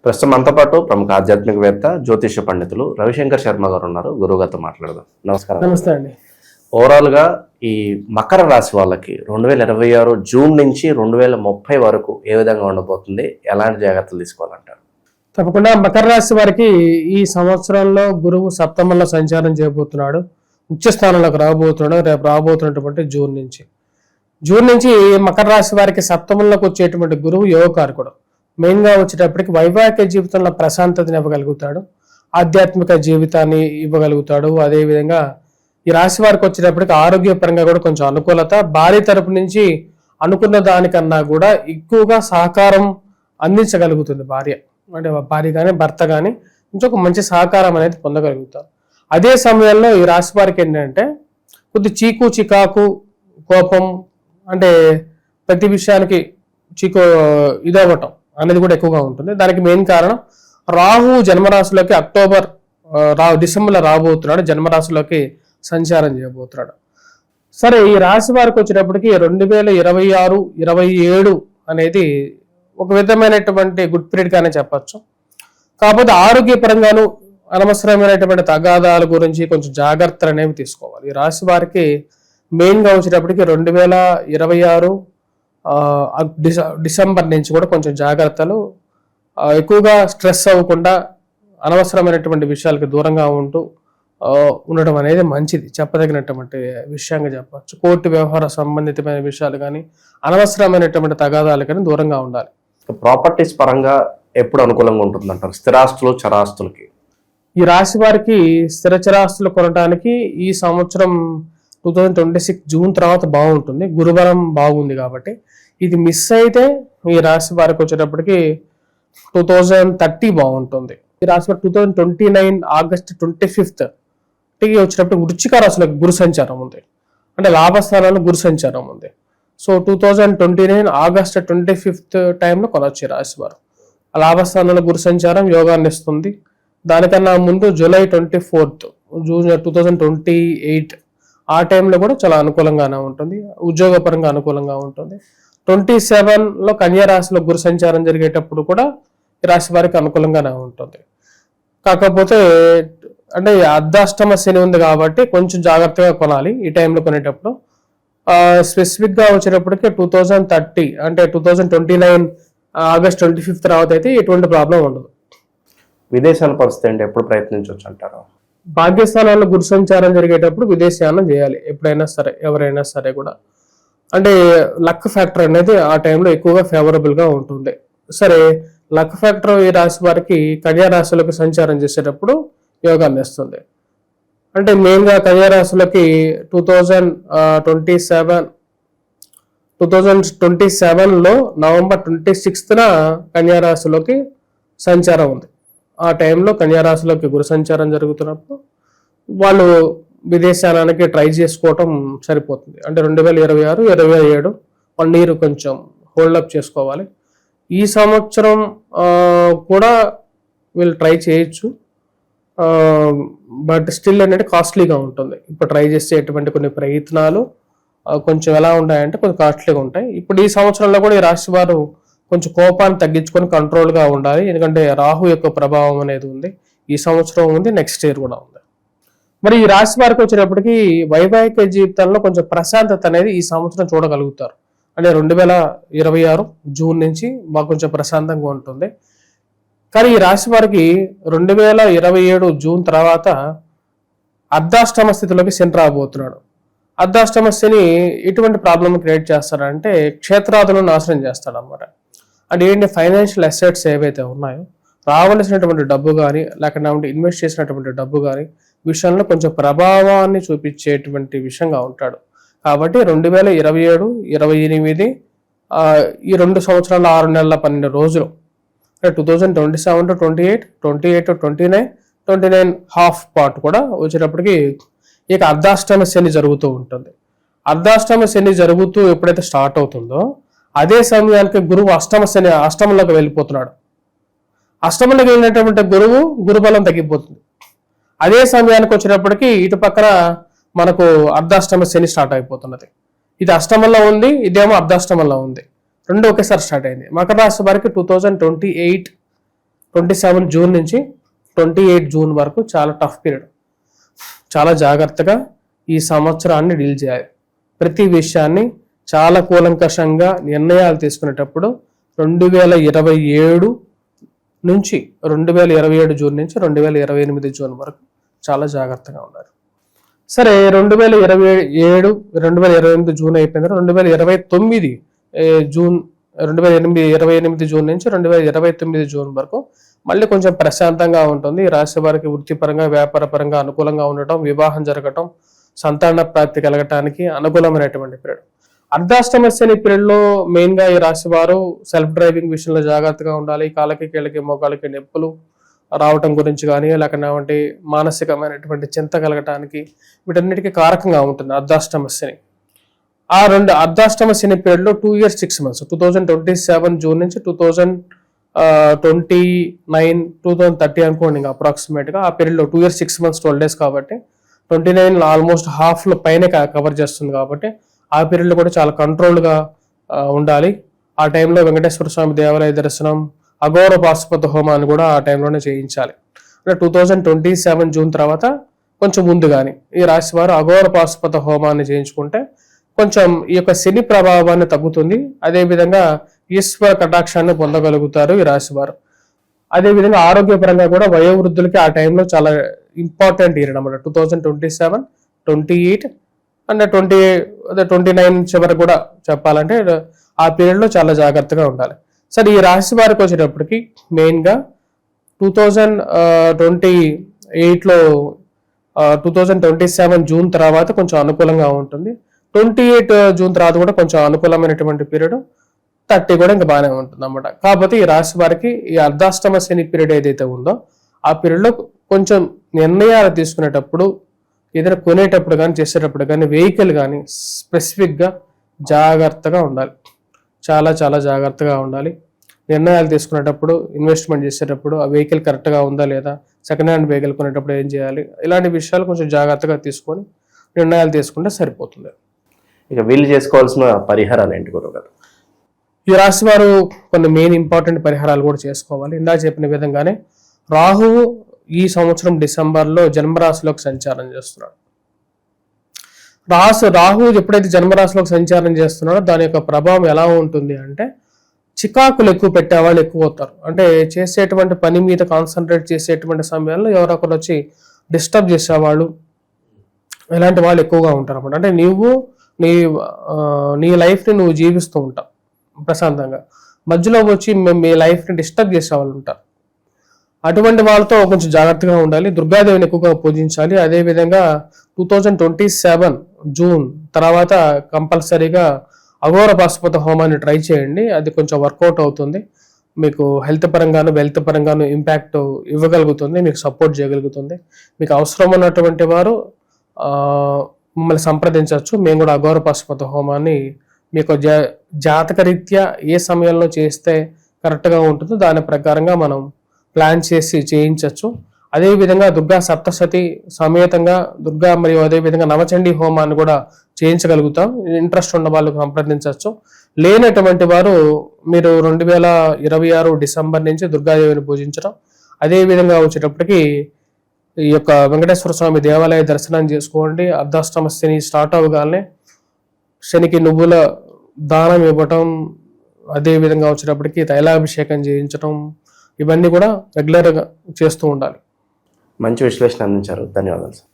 ప్రస్తుతం మనతో పాటు ప్రముఖ ఆధ్యాత్మికవేత్త జ్యోతిష పండితులు రవిశంకర్ శర్మ గారు ఉన్నారు. గురువుగారితో మాట్లాడదాం. నమస్కారం. నమస్తే అండి. ఓవరాల్గా ఈ మకర రాశి వాళ్ళకి 2026 జూన్ నుంచి 2030 వరకు ఏ విధంగా ఉండబోతుంది, ఎలాంటి జాగ్రత్తలు తీసుకోవాలంటారు? తప్పకుండా మకర రాశి వారికి ఈ సంవత్సరంలో గురువు సప్తమంలో సంచారం చేయబోతున్నాడు. ఉచ్చ స్థానంలోకి రాబోతున్నాడు రేపు రాబోతున్నటువంటి జూన్ నుంచి మకర రాశి వారికి సప్తమంలోకి వచ్చేటువంటి గురువు యోగకారకుడు. మెయిన్గా వచ్చేటప్పటికి వైవాహిక జీవితంలో ప్రశాంతతని ఇవ్వగలుగుతాడు, ఆధ్యాత్మిక జీవితాన్ని ఇవ్వగలుగుతాడు. అదేవిధంగా ఈ రాశి వారికి వచ్చేటప్పటికి ఆరోగ్యపరంగా కూడా కొంచెం అనుకూలత, భార్య తరపు నుంచి అనుకున్న దానికన్నా కూడా ఎక్కువగా సహకారం అందించగలుగుతుంది భార్య. అంటే భార్య కానీ భర్త కానీ కొంచెం ఒక మంచి సహకారం అనేది పొందగలుగుతారు. అదే సమయంలో ఈ రాశి వారికి ఏంటంటే కొద్ది చికాకు, కోపం, అంటే ప్రతి విషయానికి ఇదవ్వటం అనేది కూడా ఎక్కువగా ఉంటుంది. దానికి మెయిన్ కారణం రాహు జన్మరాశిలోకి డిసెంబర్లో రాబోతున్నాడు, జన్మరాశిలోకి సంచారం చేయబోతున్నాడు. సరే, ఈ రాశి వారికి వచ్చేటప్పటికి 2026, 27 అనేది ఒక విధమైనటువంటి గుడ్ పీరియడ్ గానే చెప్పచ్చు. కాకపోతే ఆరోగ్యపరంగాను అనవసరమైనటువంటి తగాదాల గురించి కొంచెం జాగ్రత్తలు అనేవి తీసుకోవాలి. ఈ రాశి వారికి మెయిన్గా వచ్చేటప్పటికి 2026 డిసెంబర్ నుంచి కూడా కొంచెం జాగ్రత్తలు, ఎక్కువగా స్ట్రెస్ అవ్వకుండా అనవసరమైనటువంటి విషయాలకి దూరంగా ఉండడం అనేది మంచిది, చెప్పదగినటువంటి విషయంగా చెప్పచ్చు. కోర్టు వ్యవహార సంబంధితమైన విషయాలు కానీ అనవసరమైనటువంటి తగాదాలు కానీ దూరంగా ఉండాలి. ప్రాపర్టీస్ పరంగా ఎప్పుడు అనుకూలంగా ఉంటుందంటారు? స్థిరాస్తులు, చరాస్తులకి ఈ రాశి వారికి స్థిర చరాస్తులు కొనడానికి ఈ సంవత్సరం 2026 జూన్ తర్వాత బాగుంటుంది. గురుబలం బాగుంది కాబట్టి ఇది మిస్ అయితే ఈ రాశి వారికి వచ్చేటప్పటికి 2030 బాగుంటుంది. ఈ రాశి వారికి 2029 ఆగస్ట్ 25 వచ్చేటప్పుడు వృశ్చిక రాశిలో గురు సంచారం ఉంది, అంటే లాభస్థానంలో గురు సంచారం ఉంది. సో 2029 ఆగస్ట్ 25 టైంలో కొనవచ్చు ఈ రాశి వారు. ఆ లాభస్థానంలో గురు సంచారం యోగాన్ని ఇస్తుంది. దానికన్నా ముందు జూలై 24 జూన్ 2028 ఆ టైంలో కూడా చాలా అనుకూలంగానే ఉంటుంది, ఉద్యోగపరంగా అనుకూలంగా ఉంటుంది. 27లో కన్యా రాశిలో గురు సంచారం జరిగేటప్పుడు కూడా ఈ రాశి వారికి అనుకూలంగానే ఉంటుంది. కాకపోతే అంటే అర్ధాష్టమ శని ఉంది కాబట్టి కొంచెం జాగ్రత్తగా కొనాలి ఈ టైంలో కొనేటప్పుడు. స్పెసిఫిక్గా వచ్చేటప్పటికి 2030 అంటే 2029 ఆగస్ట్ 25 తర్వాత అయితే ఎటువంటి ప్రాబ్లం ఉండదు. విదేశాల పరిస్థితి అంటే ఎప్పుడు ప్రయత్నించవచ్చు అంటారు? భాగ్యస్థానాల్లో గురు సంచారం జరిగేటప్పుడు విదేశయానం చేయాలి ఎప్పుడైనా సరే, ఎవరైనా సరే కూడా. అంటే లక్ ఫ్యాక్టర్ అనేది ఆ టైంలో ఎక్కువగా ఫేవరబుల్ గా ఉంటుంది. సరే, లక్ ఫ్యాక్టర్ ఈ రాశి వారికి కన్యా రాశిలోకి సంచారం చేసేటప్పుడు యోగాన్ని ఇస్తుంది. అంటే మెయిన్ గా కన్యా రాశిలోకి 2027లో నవంబర్ 26న కన్యా రాశిలోకి సంచారం ఉంది. ఆ టైంలో కన్యా రాశిలోకి గురు సంచారం జరుగుతున్నప్పుడు వాళ్ళు విదేశానికి ట్రై చేసుకోవటం సరిపోతుంది. అంటే 2026, 27 వాళ్ళు నీరు కొంచెం హోల్డప్ చేసుకోవాలి. ఈ సంవత్సరం కూడా వీళ్ళు ట్రై చేయొచ్చు, బట్ స్టిల్ అనేది కాస్ట్లీగా ఉంటుంది. ఇప్పుడు ట్రై చేసేటువంటి కొన్ని ప్రయత్నాలు కొంచెం ఎలా ఉంటాయంటే కొంచెం కాస్ట్లీగా ఉంటాయి. ఇప్పుడు ఈ సంవత్సరంలో కూడా ఈ రాశి వారు కొంచెం కోపాన్ని తగ్గించుకొని కంట్రోల్గా ఉండాలి, ఎందుకంటే రాహు యొక్క ప్రభావం అనేది ఉంది. ఈ సంవత్సరం ఉంది, నెక్స్ట్ ఇయర్ కూడా ఉంది. మరి ఈ రాశి వారికి వచ్చేటప్పటికి వైవాహిక జీవితంలో కొంచెం ప్రశాంతత అనేది ఈ సంవత్సరం చూడగలుగుతారు. అంటే 2026 జూన్ నుంచి బాగా కొంచెం ప్రశాంతంగా ఉంటుంది. కానీ ఈ రాశి వారికి 2027 జూన్ తర్వాత అర్ధాష్టమ స్థితిలోకి శని రాబోతున్నాడు. అర్ధాష్టమ శని ఎటువంటి ప్రాబ్లమ్ క్రియేట్ చేస్తాడంటే క్షేత్రాదులను నాశనం చేస్తాడు అనమాట. అంటే ఏంటి, ఫైనాన్షియల్ అసెట్స్ ఏవైతే ఉన్నాయో రావలసినటువంటి డబ్బు కానీ లేకపోతే ఇన్వెస్ట్ చేసినటువంటి డబ్బు కానీ విషయంలో కొంచెం ప్రభావాన్ని చూపించేటువంటి విషయంగా ఉంటాడు. కాబట్టి 2027, 28 ఈ 2 సంవత్సరాల 6 నెలల 12 రోజులు, అంటే 2027 to 28, 28 to 29, 29 హాఫ్ పార్ట్ కూడా వచ్చేటప్పటికి ఇక అర్ధాష్టమ శని జరుగుతూ ఉంటుంది. అర్ధాష్టమ శని జరుగుతూ ఎప్పుడైతే స్టార్ట్ అవుతుందో అదే సమయానికి గురువు అష్టమంలోకి వెళ్ళిపోతున్నాడు. అష్టమంలోకి వెళ్ళినటువంటి గురుబలం తగ్గిపోతుంది. అదే సమయానికి వచ్చినప్పటికీ ఇటు పక్కన మనకు అర్ధాష్టమ శని స్టార్ట్ అయిపోతున్నది. ఇది అష్టమంలో ఉంది, ఇదేమో అర్ధాష్టమంలో ఉంది, రెండు ఒకేసారి స్టార్ట్ అయింది. మకర రాశి వారికి 2028 27 జూన్ నుంచి 28 జూన్ వరకు చాలా టఫ్ పీరియడ్. చాలా జాగ్రత్తగా ఈ సంవత్సరాన్ని డీల్ చేయాలి. ప్రతి విషయాన్ని చాలా కూలంకషంగా నిర్ణయాలు తీసుకునేటప్పుడు 2027 నుంచి 2027 జూన్ నుంచి 2028 జూన్ వరకు చాలా జాగ్రత్తగా ఉండాలి. సరే, 2027 2028 జూన్ అయిపోయింది. 2029 జూన్ 2028 జూన్ నుంచి 2029 జూన్ వరకు మళ్ళీ కొంచెం ప్రశాంతంగా ఉంటుంది. ఈ రాశి వారికి వృత్తిపరంగా వ్యాపారపరంగా అనుకూలంగా ఉండటం, వివాహం జరగటం, సంతాన ప్రాప్తి కలగటానికి అనుకూలమైనటువంటి పీరియడ్. అర్ధాష్టమ శని పీరియడ్ లో మెయిన్ గా ఈ రాశి వారు సెల్ఫ్ డ్రైవింగ్ విషయంలో జాగ్రత్తగా ఉండాలి. కాళ్ళకి కీళ్ళకి మోకాళ్ళకి నొప్పులు రావటం గురించి కానీ, లేకపోతే మానసికమైనటువంటి చింత కలగటానికి వీటన్నిటికీ కారకంగా ఉంటుంది అర్ధాష్టమ శని. ఆ అర్ధాష్టమ శని పీరియడ్ లో 2 years 6 months 2027 జూన్ నుంచి 2029 2030 అనుకోండి, ఇంకా అప్రాక్సిమేట్ గా ఆ పీరియడ్ లో 2 years 6 months 12 days కాబట్టి 29 ఆల్మోస్ట్ హాఫ్ లో పైన కవర్ చేస్తుంది. కాబట్టి ఆ పీరియడ్ లో కూడా చాలా కంట్రోల్ గా ఉండాలి. ఆ టైంలో వెంకటేశ్వర స్వామి దేవాలయ దర్శనం, అఘోర పాశుపత హోమాన్ని కూడా ఆ టైంలోనే చేయించాలి. అంటే 2027 జూన్ తర్వాత కొంచెం ముందు కానీ ఈ రాశి వారు అఘోర పాశుపత హోమాన్ని చేయించుకుంటే కొంచెం ఈ యొక్క శని ప్రభావాన్ని తగ్గుతుంది. అదేవిధంగా ఈశ్వర కటాక్షాన్ని పొందగలుగుతారు ఈ రాశి వారు. అదేవిధంగా ఆరోగ్యపరంగా కూడా వయోవృద్ధులకి ఆ టైంలో చాలా ఇంపార్టెంట్ ఇయర్ అన్నమాట. 2027, 28 అండ్ 29 చివరికి కూడా చెప్పాలంటే ఆ పీరియడ్ లో చాలా జాగ్రత్తగా ఉండాలి. సరే, ఈ రాశి వారికి వచ్చేటప్పటికి మెయిన్ గా 2028లో 2027 జూన్ తర్వాత కొంచెం అనుకూలంగా ఉంటుంది. 28 జూన్ తర్వాత కూడా కొంచెం అనుకూలమైనటువంటి పీరియడ్. 30 కూడా ఇంకా బాగానే ఉంటుంది అన్నమాట. కాకపోతే ఈ రాశి వారికి ఈ అర్ధాష్టమ శని పీరియడ్ ఏదైతే ఉందో ఆ పీరియడ్ లో కొంచెం నిర్ణయాలు తీసుకునేటప్పుడు, ఏదైనా కొనేటప్పుడు కానీ చేసేటప్పుడు కానీ, వెహికల్ కానీ స్పెసిఫిక్ గా జాగ్రత్తగా ఉండాలి. చాలా చాలా జాగ్రత్తగా ఉండాలి. నిర్ణయాలు తీసుకునేటప్పుడు, ఇన్వెస్ట్మెంట్ చేసేటప్పుడు ఆ వెహికల్ కరెక్ట్గా ఉందా లేదా, సెకండ్ హ్యాండ్ వెహికల్ కొనేటప్పుడు ఏం చేయాలి, ఇలాంటి విషయాలు కొంచెం జాగ్రత్తగా తీసుకొని నిర్ణయాలు తీసుకుంటే సరిపోతుంది. ఇక వీళ్ళు చేసుకోవాల్సిన పరిహారాలు ఏంటి గురుగారు? ఈ రాశి వారు కొన్ని మెయిన్ ఇంపార్టెంట్ పరిహారాలు కూడా చేసుకోవాలి. ఇందాక చెప్పిన విధంగానే రాహువు ఈ సంవత్సరం డిసెంబర్లో జన్మరాశిలోకి సంచారం చేస్తున్నాడు. రాహువు ఎప్పుడైతే జన్మరాశిలోకి సంచారం చేస్తున్నాడో దాని యొక్క ప్రభావం ఎలా ఉంటుంది అంటే చికాకులు ఎక్కువ పెట్టేవాళ్ళు ఎక్కువ అవుతారు. అంటే చేసేటువంటి పని మీద కాన్సన్ట్రేట్ చేసేటువంటి సమయంలో ఎవరొకరు వచ్చి డిస్టర్బ్ చేసేవాళ్ళు, ఇలాంటి వాళ్ళు ఎక్కువగా ఉంటారు అన్నమాట. అంటే నువ్వు నీ లైఫ్ని నువ్వు జీవిస్తూ ఉంటావు ప్రశాంతంగా, మధ్యలో వచ్చి మీ లైఫ్ని డిస్టర్బ్ చేసేవాళ్ళు ఉంటారు. అటువంటి వాళ్ళతో కొంచెం జాగ్రత్తగా ఉండాలి. దుర్గాదేవిని ఎక్కువగా పూజించాలి. అదేవిధంగా 2027 జూన్ తర్వాత కంపల్సరీగా అఘోర పాశుపత హోమాన్ని ట్రై చేయండి. అది కొంచెం వర్కౌట్ అవుతుంది. మీకు హెల్త్ పరంగాను వెల్త్ పరంగాను ఇంపాక్ట్ ఇవ్వగలుగుతుంది, మీకు సపోర్ట్ చేయగలుగుతుంది. మీకు అవసరం ఉన్నటువంటి వారు మమ్మల్ని సంప్రదించవచ్చు. మేము కూడా అఘోర పాశుపత హోమాన్ని మీకు జాతకరీత్యా ఏ సమయంలో చేస్తే కరెక్ట్గా ఉంటుందో దాని ప్రకారంగా మనం ప్లాన్ చేసి చేయించవచ్చు. అదేవిధంగా దుర్గా సప్తశతి సమేతంగా దుర్గా మరియు అదేవిధంగా నవచండీ హోమాన్ని కూడా చేయించగలుగుతాం. ఇంట్రెస్ట్ ఉన్న వాళ్ళు సంప్రదించవచ్చు. లేనటువంటి వారు మీరు 2026 డిసెంబర్ నుంచి దుర్గాదేవిని పూజించడం, అదేవిధంగా వచ్చేటప్పటికి ఈ యొక్క వెంకటేశ్వర స్వామి దేవాలయ దర్శనం చేసుకోండి. అర్ధాష్టమ శని స్టార్ట్ అవగానే శనికి నువ్వుల దానం ఇవ్వటం, అదేవిధంగా వచ్చేటప్పటికి తైలాభిషేకం చేయించడం, ఇవన్నీ కూడా రెగ్యులర్గా చేస్తూ ఉండాలి. మంచి విశ్లేషణ అందించారు. ధన్యవాదాలు సార్.